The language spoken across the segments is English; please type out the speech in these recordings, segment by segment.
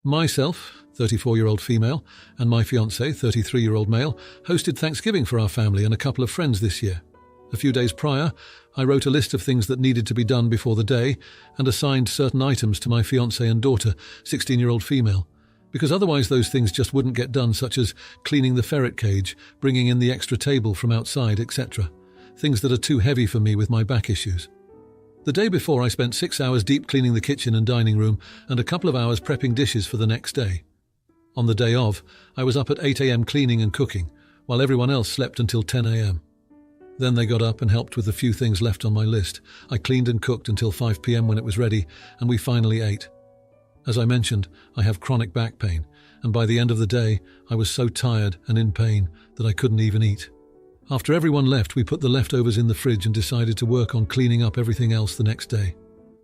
Myself, 34-year-old female, and my fiancé, 33-year-old male, hosted Thanksgiving for our family and a couple of friends this year. A few days prior, I wrote a list of things that needed to be done before the day and assigned certain items to my fiancé and daughter, 16-year-old female, because otherwise those things just wouldn't get done, such as cleaning the ferret cage, bringing in the extra table from outside, etc. Things that are too heavy for me with my back issues. The day before, I spent 6 hours deep cleaning the kitchen and dining room and a couple of hours prepping dishes for the next day. On the day of, I was up at 8 a.m. cleaning and cooking, while everyone else slept until 10 a.m. Then they got up and helped with the few things left on my list. I cleaned and cooked until 5 p.m. when it was ready, and we finally ate. As I mentioned, I have chronic back pain, and by the end of the day, I was so tired and in pain that I couldn't even eat. After everyone left, we put the leftovers in the fridge and decided to work on cleaning up everything else the next day.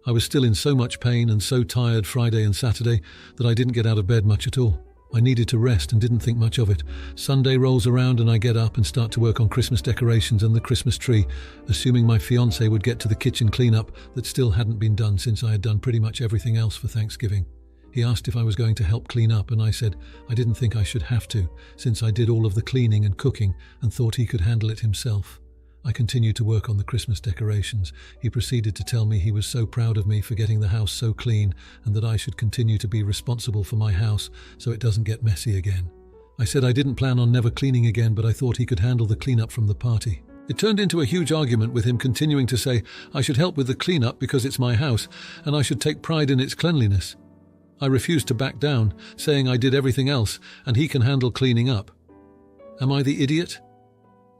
I was still in so much pain and so tired Friday and Saturday that I didn't get out of bed much at all. I needed to rest and didn't think much of it. Sunday rolls around and I get up and start to work on Christmas decorations and the Christmas tree, assuming my fiancé would get to the kitchen cleanup that still hadn't been done since I had done pretty much everything else for Thanksgiving. He asked if I was going to help clean up, and I said I didn't think I should have to, since I did all of the cleaning and cooking and thought he could handle it himself. I continued to work on the Christmas decorations. He proceeded to tell me he was so proud of me for getting the house so clean and that I should continue to be responsible for my house so it doesn't get messy again. I said I didn't plan on never cleaning again, but I thought he could handle the cleanup from the party. It turned into a huge argument with him continuing to say I should help with the cleanup because it's my house and I should take pride in its cleanliness. I refused to back down, saying I did everything else and he can handle cleaning up. Am I the idiot?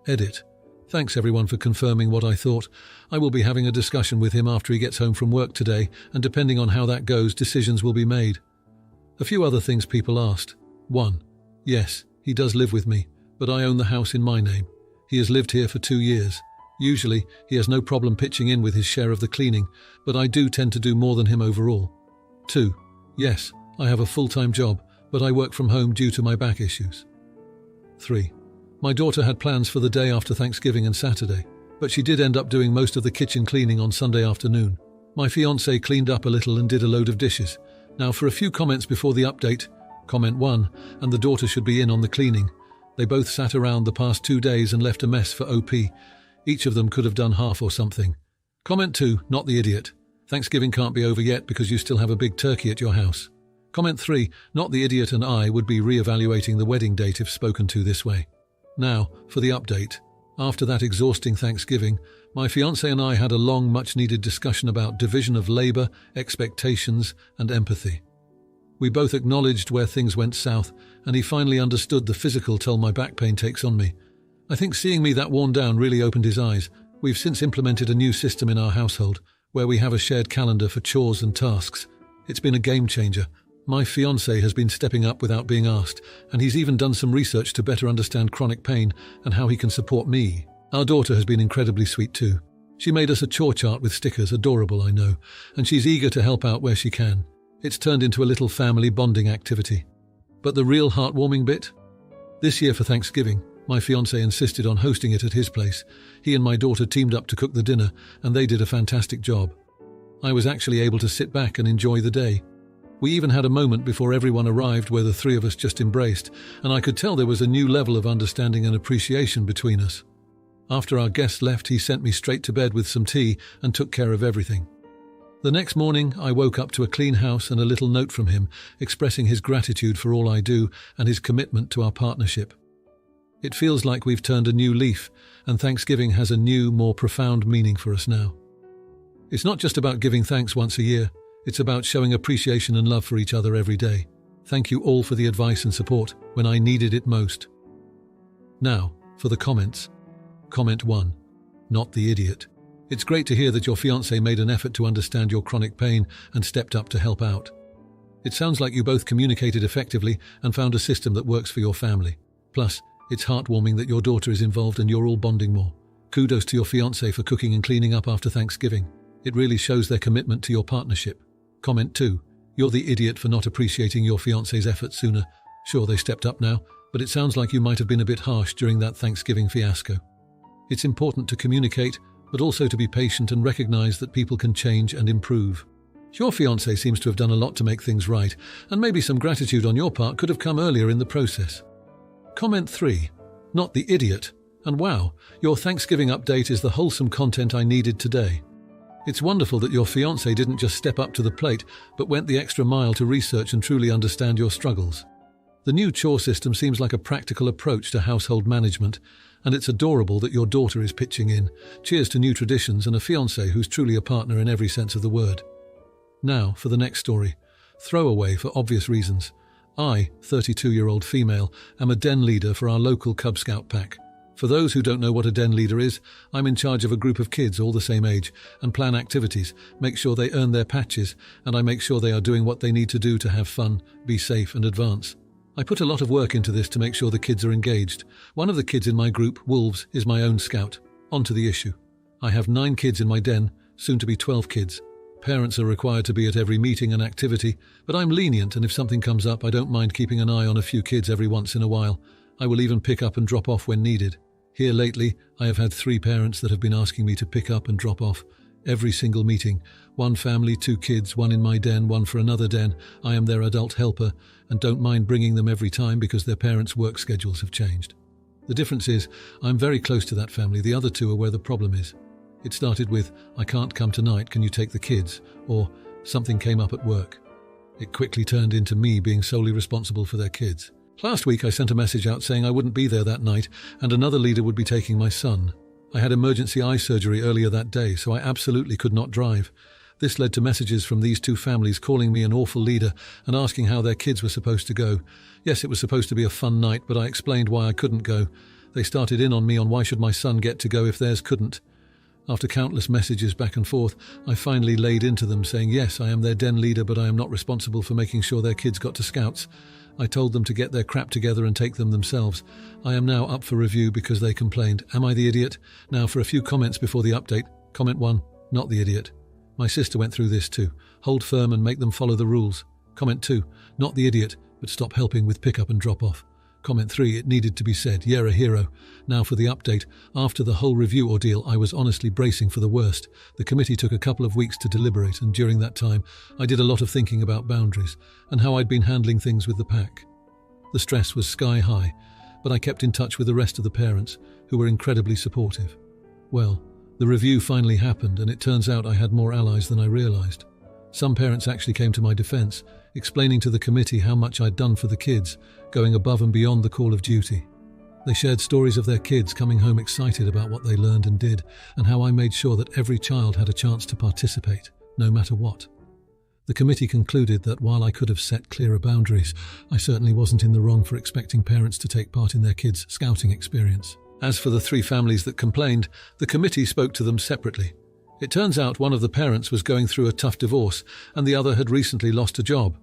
Edit. Thanks everyone for confirming what I thought. I will be having a discussion with him after he gets home from work today, and depending on how that goes, decisions will be made. A few other things people asked. 1. Yes, he does live with me, but I own the house in my name. He has lived here for 2 years. Usually, he has no problem pitching in with his share of the cleaning, but I do tend to do more than him overall. 2. Yes, I have a full-time job, but I work from home due to my back issues. 3. My daughter had plans for the day after Thanksgiving and Saturday, but she did end up doing most of the kitchen cleaning on Sunday afternoon. My fiancé cleaned up a little and did a load of dishes. Now for a few comments before the update. Comment 1, and the daughter should be in on the cleaning. They both sat around the past 2 days and left a mess for OP. Each of them could have done half or something. Comment 2, not the idiot. Thanksgiving can't be over yet because you still have a big turkey at your house. Comment 3, not the idiot, and I would be re-evaluating the wedding date if spoken to this way. Now, for the update. After that exhausting Thanksgiving, my fiancé and I had a long, much-needed discussion about division of labor, expectations, and empathy. We both acknowledged where things went south, and he finally understood the physical toll my back pain takes on me. I think seeing me that worn down really opened his eyes. We've since implemented a new system in our household, where we have a shared calendar for chores and tasks. It's been a game changer. My fiancé has been stepping up without being asked, and he's even done some research to better understand chronic pain and how he can support me. Our daughter has been incredibly sweet too. She made us a chore chart with stickers, adorable I know, and she's eager to help out where she can. It's turned into a little family bonding activity. But the real heartwarming bit? This year for Thanksgiving, my fiancé insisted on hosting it at his place. He and my daughter teamed up to cook the dinner, and they did a fantastic job. I was actually able to sit back and enjoy the day. We even had a moment before everyone arrived where the three of us just embraced, and I could tell there was a new level of understanding and appreciation between us. After our guests left, he sent me straight to bed with some tea and took care of everything. The next morning, I woke up to a clean house and a little note from him expressing his gratitude for all I do and his commitment to our partnership. It feels like we've turned a new leaf, and Thanksgiving has a new, more profound meaning for us now. It's not just about giving thanks once a year. It's about showing appreciation and love for each other every day. Thank you all for the advice and support when I needed it most. Now, for the comments. Comment 1. Not the idiot. It's great to hear that your fiancé made an effort to understand your chronic pain and stepped up to help out. It sounds like you both communicated effectively and found a system that works for your family. Plus, it's heartwarming that your daughter is involved and you're all bonding more. Kudos to your fiancé for cooking and cleaning up after Thanksgiving. It really shows their commitment to your partnership. Comment 2. You're the idiot for not appreciating your fiancé's efforts sooner. Sure, they stepped up now, but it sounds like you might have been a bit harsh during that Thanksgiving fiasco. It's important to communicate, but also to be patient and recognize that people can change and improve. Your fiancé seems to have done a lot to make things right, and maybe some gratitude on your part could have come earlier in the process. Comment 3. Not the idiot. And wow, your Thanksgiving update is the wholesome content I needed today. It's wonderful that your fiancé didn't just step up to the plate, but went the extra mile to research and truly understand your struggles. The new chore system seems like a practical approach to household management, and it's adorable that your daughter is pitching in. Cheers to new traditions and a fiancé who's truly a partner in every sense of the word. Now, for the next story. Throwaway for obvious reasons. I, 32-year-old female, am a den leader for our local Cub Scout pack. For those who don't know what a den leader is, I'm in charge of a group of kids all the same age and plan activities, make sure they earn their patches, and I make sure they are doing what they need to do to have fun, be safe and advance. I put a lot of work into this to make sure the kids are engaged. One of the kids in my group, Wolves, is my own scout. On to the issue. I have 9 kids in my den, soon to be 12 kids. Parents are required to be at every meeting and activity, but I'm lenient, and if something comes up, I don't mind keeping an eye on a few kids every once in a while. I will even pick up and drop off when needed. Here lately, I have had 3 parents that have been asking me to pick up and drop off. Every single meeting. 1 family, 2 kids, 1 in my den, 1 for another den. I am their adult helper and don't mind bringing them every time because their parents' work schedules have changed. The difference is, I'm very close to that family. The other 2 are where the problem is. It started with, I can't come tonight, can you take the kids? Or, something came up at work. It quickly turned into me being solely responsible for their kids. Last week I sent a message out saying I wouldn't be there that night and another leader would be taking my son. I had emergency eye surgery earlier that day, so I absolutely could not drive. This led to messages from these 2 families calling me an awful leader and asking how their kids were supposed to go. Yes, it was supposed to be a fun night, but I explained why I couldn't go. They started in on me on why should my son get to go if theirs couldn't. After countless messages back and forth, I finally laid into them saying, yes, I am their den leader, but I am not responsible for making sure their kids got to Scouts. I told them to get their crap together and take them themselves. I am now up for review because they complained. Am I the idiot? Now for a few comments before the update. Comment 1, not the idiot. My sister went through this too. Hold firm and make them follow the rules. Comment 2, not the idiot, but stop helping with pick up and drop off. Comment 3, it needed to be said. Yeah, a hero. Now for the update. After the whole review ordeal, I was honestly bracing for the worst. The committee took a couple of weeks to deliberate, and during that time, I did a lot of thinking about boundaries and how I'd been handling things with the pack. The stress was sky high, but I kept in touch with the rest of the parents, who were incredibly supportive. Well, the review finally happened, and it turns out I had more allies than I realized. Some parents actually came to my defense, explaining to the committee how much I'd done for the kids, going above and beyond the call of duty. They shared stories of their kids coming home excited about what they learned and did, and how I made sure that every child had a chance to participate, no matter what. The committee concluded that while I could have set clearer boundaries, I certainly wasn't in the wrong for expecting parents to take part in their kids' scouting experience. As for the 3 families that complained, the committee spoke to them separately. It turns out one of the parents was going through a tough divorce, and the other had recently lost a job.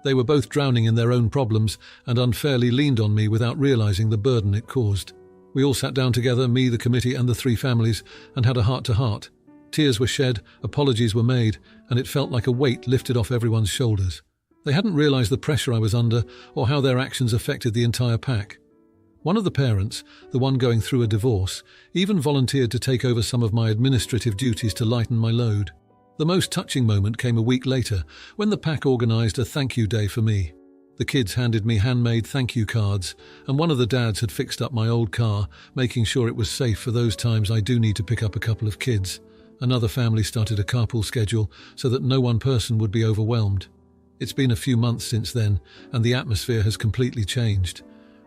They were both drowning in their own problems and unfairly leaned on me without realizing the burden it caused. We all sat down together, me, the committee, and the 3 families, and had a heart-to-heart. Tears were shed, apologies were made, and it felt like a weight lifted off everyone's shoulders. They hadn't realized the pressure I was under or how their actions affected the entire pack. One of the parents, the one going through a divorce, even volunteered to take over some of my administrative duties to lighten my load. The most touching moment came a week later, when the pack organised a thank you day for me. The kids handed me handmade thank you cards, and one of the dads had fixed up my old car, making sure it was safe for those times I do need to pick up a couple of kids. Another family started a carpool schedule so that no one person would be overwhelmed. It's been a few months since then, and the atmosphere has completely changed.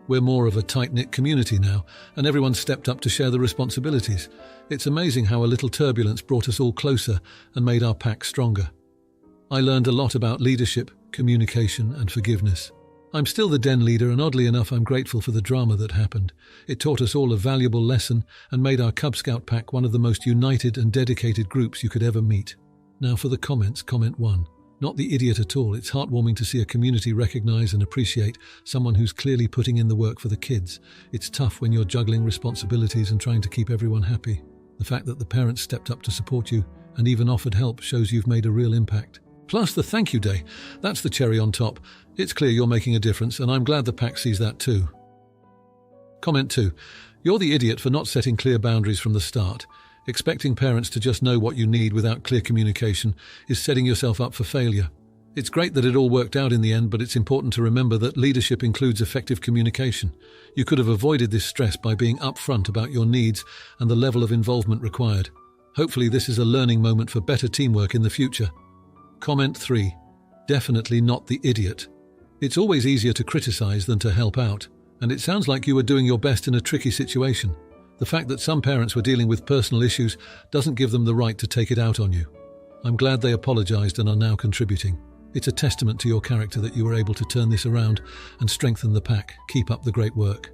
We're more of a tight-knit community now, and everyone stepped up to share the responsibilities. It's amazing how a little turbulence brought us all closer and made our pack stronger. I learned a lot about leadership, communication, and forgiveness. I'm still the den leader, and oddly enough, I'm grateful for the drama that happened. It taught us all a valuable lesson and made our Cub Scout pack one of the most united and dedicated groups you could ever meet. Now for the comments. Comment 1. Not the idiot at all. It's heartwarming to see a community recognise and appreciate someone who's clearly putting in the work for the kids. It's tough when you're juggling responsibilities and trying to keep everyone happy. The fact that the parents stepped up to support you and even offered help shows you've made a real impact. Plus the thank you day. That's the cherry on top. It's clear you're making a difference, and I'm glad the pack sees that too. Comment 2. You're the idiot for not setting clear boundaries from the start. Expecting parents to just know what you need without clear communication is setting yourself up for failure. It's great that it all worked out in the end, but it's important to remember that leadership includes effective communication. You could have avoided this stress by being upfront about your needs and the level of involvement required. Hopefully this is a learning moment for better teamwork in the future. Comment 3. Definitely not the idiot. It's always easier to criticize than to help out, and it sounds like you were doing your best in a tricky situation. The fact that some parents were dealing with personal issues doesn't give them the right to take it out on you. I'm glad they apologized and are now contributing. It's a testament to your character that you were able to turn this around and strengthen the pack. Keep up the great work.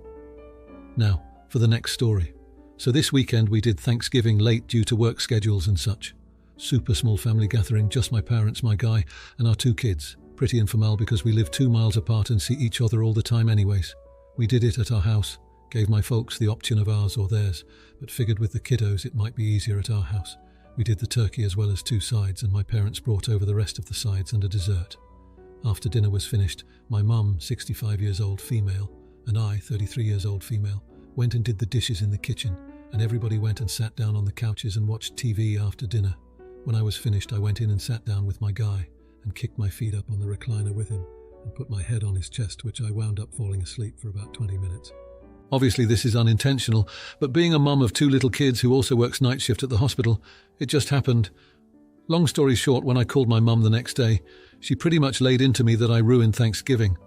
Now, for the next story. So this weekend we did Thanksgiving late due to work schedules and such. Super small family gathering, just my parents, my guy, and our 2 kids. Pretty informal because we live 2 miles apart and see each other all the time anyways. We did it at our house, gave my folks the option of ours or theirs, but figured with the kiddos it might be easier at our house. We did the turkey as well as 2 sides, and my parents brought over the rest of the sides and a dessert. After dinner was finished, my mum, 65 years old female, and I, 33 years old female, went and did the dishes in the kitchen, and everybody went and sat down on the couches and watched TV after dinner. When I was finished, I went in and sat down with my guy and kicked my feet up on the recliner with him and put my head on his chest, which I wound up falling asleep for about 20 minutes. Obviously this is unintentional, but being a mum of 2 little kids who also works night shift at the hospital, it just happened. Long story short, when I called my mum the next day, she pretty much laid into me that I ruined Thanksgiving,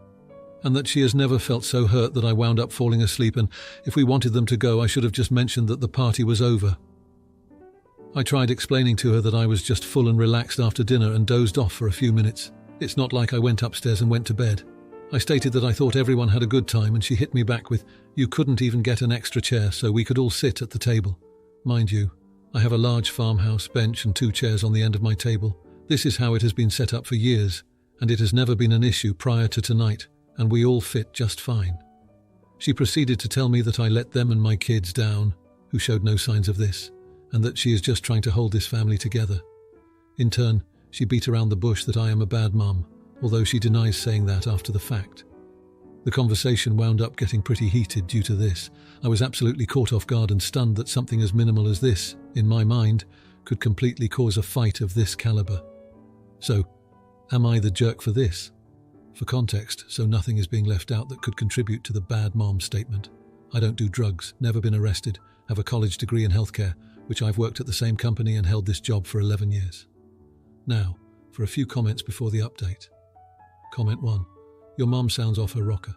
and that she has never felt so hurt that I wound up falling asleep, and if we wanted them to go, I should have just mentioned that the party was over. I tried explaining to her that I was just full and relaxed after dinner and dozed off for a few minutes. It's not like I went upstairs and went to bed. I stated that I thought everyone had a good time, and she hit me back with, "You couldn't even get an extra chair so we could all sit at the table." Mind you, I have a large farmhouse bench and 2 chairs on the end of my table. This is how it has been set up for years, and it has never been an issue prior to tonight, and we all fit just fine. She proceeded to tell me that I let them and my kids down, who showed no signs of this, and that she is just trying to hold this family together. In turn, she beat around the bush that I am a bad mum, although she denies saying that after the fact. The conversation wound up getting pretty heated due to this. I was absolutely caught off guard and stunned that something as minimal as this, in my mind, could completely cause a fight of this caliber. So, am I the jerk for this? For context, so nothing is being left out that could contribute to the bad mom statement. I don't do drugs, never been arrested, have a college degree in healthcare, which I've worked at the same company and held this job for 11 years. Now, for a few comments before the update. Comment 1. Your mom sounds off her rocker.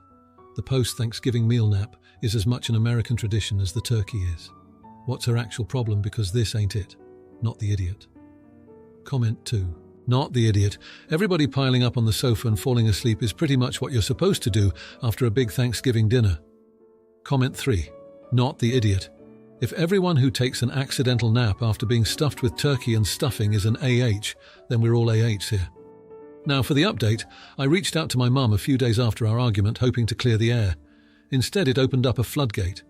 The post-Thanksgiving meal nap is as much an American tradition as the turkey is. What's her actual problem, because this ain't it? Not the idiot. Comment 2. Not the idiot. Everybody piling up on the sofa and falling asleep is pretty much what you're supposed to do after a big Thanksgiving dinner. Comment 3. Not the idiot. If everyone who takes an accidental nap after being stuffed with turkey and stuffing is an AH, then we're all AHs here. Now for the update, I reached out to my mum a few days after our argument hoping to clear the air. Instead it opened up a floodgate.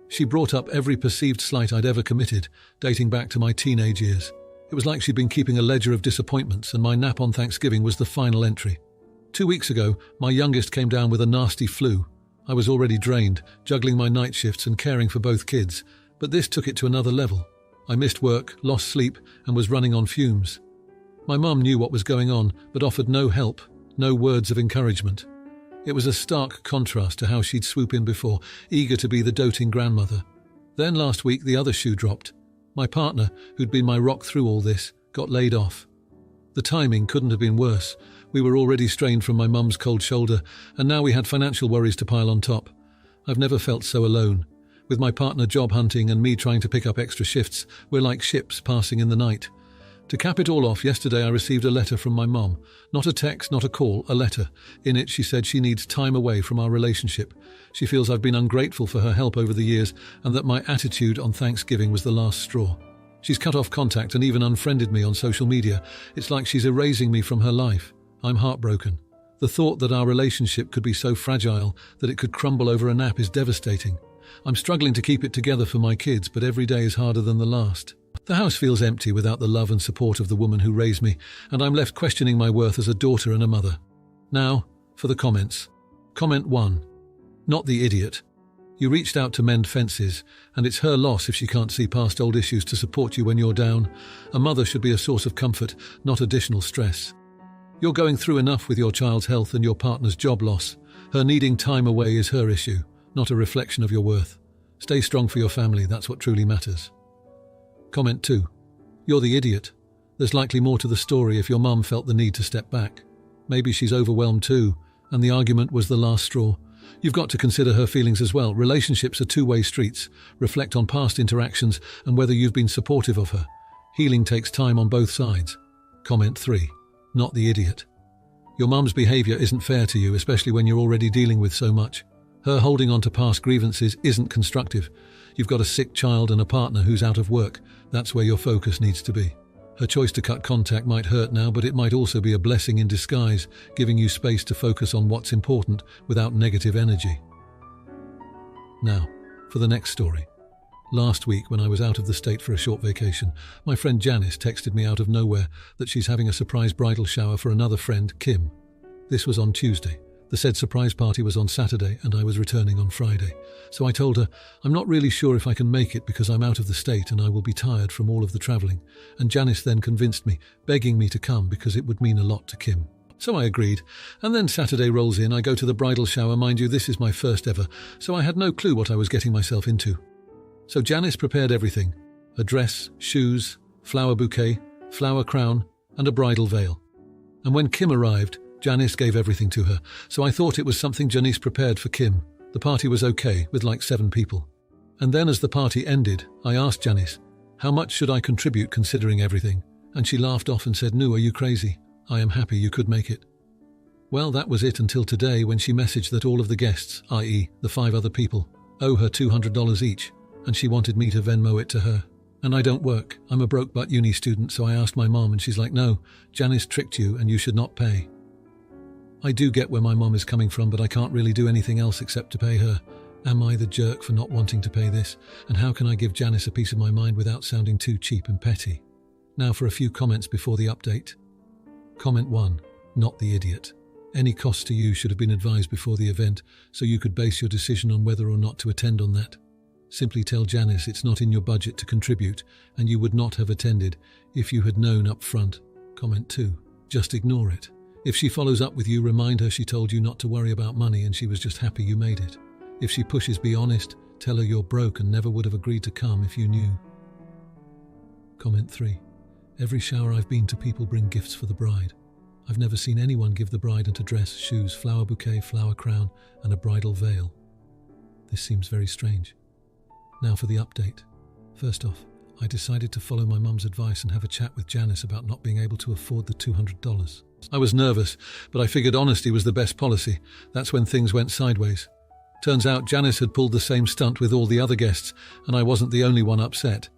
She brought up every perceived slight I'd ever committed, dating back to my teenage years. It was like she'd been keeping a ledger of disappointments, and my nap on Thanksgiving was the final entry. 2 weeks ago, my youngest came down with a nasty flu. I was already drained, juggling my night shifts and caring for both kids, but this took it to another level. I missed work, lost sleep, and was running on fumes. My mum knew what was going on, but offered no help, no words of encouragement. It was a stark contrast to how she'd swoop in before, eager to be the doting grandmother. Then last week the other shoe dropped. My partner, who'd been my rock through all this, got laid off. The timing couldn't have been worse. We were already strained from my mum's cold shoulder, and now we had financial worries to pile on top. I've never felt so alone. With my partner job hunting and me trying to pick up extra shifts, we're like ships passing in the night. To cap it all off, yesterday I received a letter from my mom. Not a text, not a call, a letter. In it she said she needs time away from our relationship. She feels I've been ungrateful for her help over the years and that my attitude on Thanksgiving was the last straw. She's cut off contact and even unfriended me on social media. It's like she's erasing me from her life. I'm heartbroken. The thought that our relationship could be so fragile that it could crumble over a nap is devastating. I'm struggling to keep it together for my kids, but every day is harder than the last. The house feels empty without the love and support of the woman who raised me, and I'm left questioning my worth as a daughter and a mother. Now, for the comments. Comment 1. Not the idiot. You reached out to mend fences, and it's her loss if she can't see past old issues to support you when you're down. A mother should be a source of comfort, not additional stress. You're going through enough with your child's health and your partner's job loss. Her needing time away is her issue, not a reflection of your worth. Stay strong for your family, that's what truly matters. Comment 2. You're the idiot. There's likely more to the story if your mum felt the need to step back. Maybe she's overwhelmed too, and the argument was the last straw. You've got to consider her feelings as well. Relationships are two-way streets. Reflect on past interactions and whether you've been supportive of her. Healing takes time on both sides. Comment 3. Not the idiot. Your mum's behaviour isn't fair to you, especially when you're already dealing with so much. Her holding on to past grievances isn't constructive. You've got a sick child and a partner who's out of work. That's where your focus needs to be. Her choice to cut contact might hurt now, but it might also be a blessing in disguise, giving you space to focus on what's important without negative energy. Now, for the next story. Last week, when I was out of the state for a short vacation, my friend Janice texted me out of nowhere that she's having a surprise bridal shower for another friend, Kim. This was on Tuesday. The said surprise party was on Saturday and I was returning on Friday. So I told her, I'm not really sure if I can make it because I'm out of the state and I will be tired from all of the travelling. And Janice then convinced me, begging me to come because it would mean a lot to Kim. So I agreed. And then Saturday rolls in, I go to the bridal shower. Mind you, this is my first ever, so I had no clue what I was getting myself into. So Janice prepared everything. A dress, shoes, flower bouquet, flower crown, and a bridal veil. And when Kim arrived, Janice gave everything to her, so I thought it was something Janice prepared for Kim. The party was okay, with like 7 people. And then as the party ended, I asked Janice, how much should I contribute considering everything? And she laughed off and said, "No, are you crazy? I am happy you could make it." Well, that was it until today when she messaged that all of the guests, i.e. the 5 other people, owe her $200 each, and she wanted me to Venmo it to her. And I don't work. I'm a broke butt uni student, so I asked my mom and she's like, "No, Janice tricked you and you should not pay." I do get where my mom is coming from, but I can't really do anything else except to pay her. Am I the jerk for not wanting to pay this? And how can I give Janice a piece of my mind without sounding too cheap and petty? Now for a few comments before the update. Comment 1. Not the idiot. Any cost to you should have been advised before the event, so you could base your decision on whether or not to attend on that. Simply tell Janice it's not in your budget to contribute, and you would not have attended if you had known up front. Comment 2. Just ignore it. If she follows up with you, remind her she told you not to worry about money and she was just happy you made it. If she pushes, be honest. Tell her you're broke and never would have agreed to come if you knew. Comment 3. Every shower I've been to, people bring gifts for the bride. I've never seen anyone give the bride a dress, shoes, flower bouquet, flower crown, and a bridal veil. This seems very strange. Now for the update. First off, I decided to follow my mum's advice and have a chat with Janice about not being able to afford the $200. I was nervous, but I figured honesty was the best policy. That's when things went sideways. Turns out Janice had pulled the same stunt with all the other guests, and I wasn't the only one upset.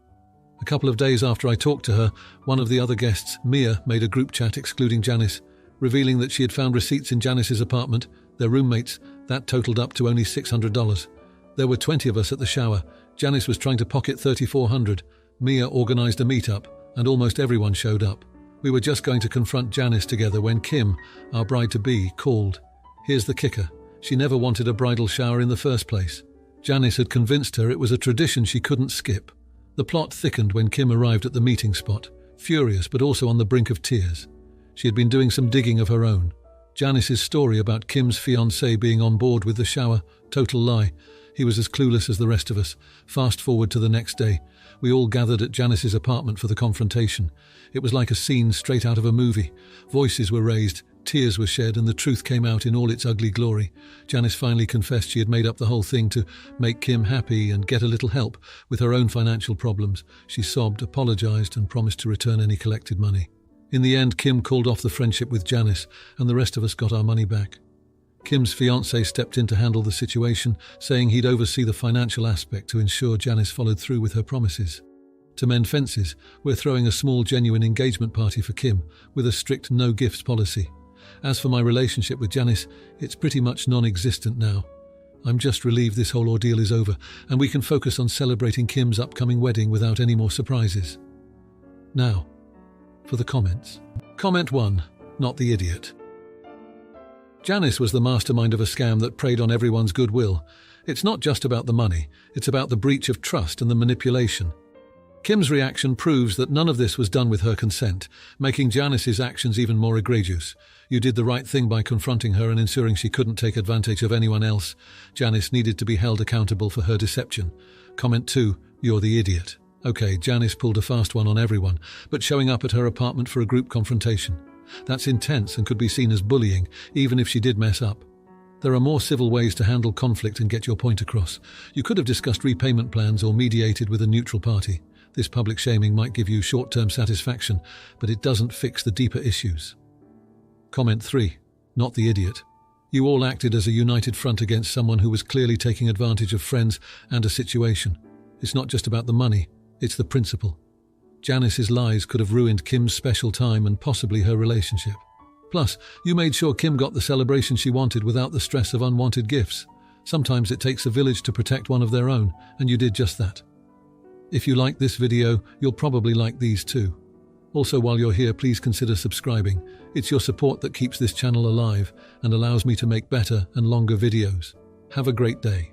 A couple of days after I talked to her, one of the other guests, Mia, made a group chat excluding Janice, revealing that she had found receipts in Janice's apartment, their roommates. That totaled up to only $600. There were 20 of us at the shower. Janice was trying to pocket $3,400. Mia organised a meet-up, and almost everyone showed up. We were just going to confront Janice together when Kim, our bride-to-be, called. Here's the kicker. She never wanted a bridal shower in the first place. Janice had convinced her it was a tradition she couldn't skip. The plot thickened when Kim arrived at the meeting spot, furious but also on the brink of tears. She had been doing some digging of her own. Janice's story about Kim's fiancé being on board with the shower, total lie. He was as clueless as the rest of us. Fast forward to the next day. We all gathered at Janice's apartment for the confrontation. It was like a scene straight out of a movie. Voices were raised, tears were shed, and the truth came out in all its ugly glory. Janice finally confessed she had made up the whole thing to make Kim happy and get a little help with her own financial problems. She sobbed, apologised, and promised to return any collected money. In the end, Kim called off the friendship with Janice, and the rest of us got our money back. Kim's fiancé stepped in to handle the situation, saying he'd oversee the financial aspect to ensure Janice followed through with her promises. To mend fences, we're throwing a small genuine engagement party for Kim, with a strict no-gifts policy. As for my relationship with Janice, it's pretty much non-existent now. I'm just relieved this whole ordeal is over, and we can focus on celebrating Kim's upcoming wedding without any more surprises. Now, for the comments. Comment 1. Not the idiot. Janice was the mastermind of a scam that preyed on everyone's goodwill. It's not just about the money, it's about the breach of trust and the manipulation. Kim's reaction proves that none of this was done with her consent, making Janice's actions even more egregious. You did the right thing by confronting her and ensuring she couldn't take advantage of anyone else. Janice needed to be held accountable for her deception. Comment 2, you're the idiot. Okay, Janice pulled a fast one on everyone, but showing up at her apartment for a group confrontation. That's intense and could be seen as bullying, even if she did mess up. There are more civil ways to handle conflict and get your point across. You could have discussed repayment plans or mediated with a neutral party. This public shaming might give you short-term satisfaction, but it doesn't fix the deeper issues. Comment 3. Not the idiot. You all acted as a united front against someone who was clearly taking advantage of friends and a situation. It's not just about the money, it's the principle. Janice's lies could have ruined Kim's special time and possibly her relationship. Plus, you made sure Kim got the celebration she wanted without the stress of unwanted gifts. Sometimes it takes a village to protect one of their own, and you did just that. If you like this video, you'll probably like these too. Also, while you're here, please consider subscribing. It's your support that keeps this channel alive and allows me to make better and longer videos. Have a great day.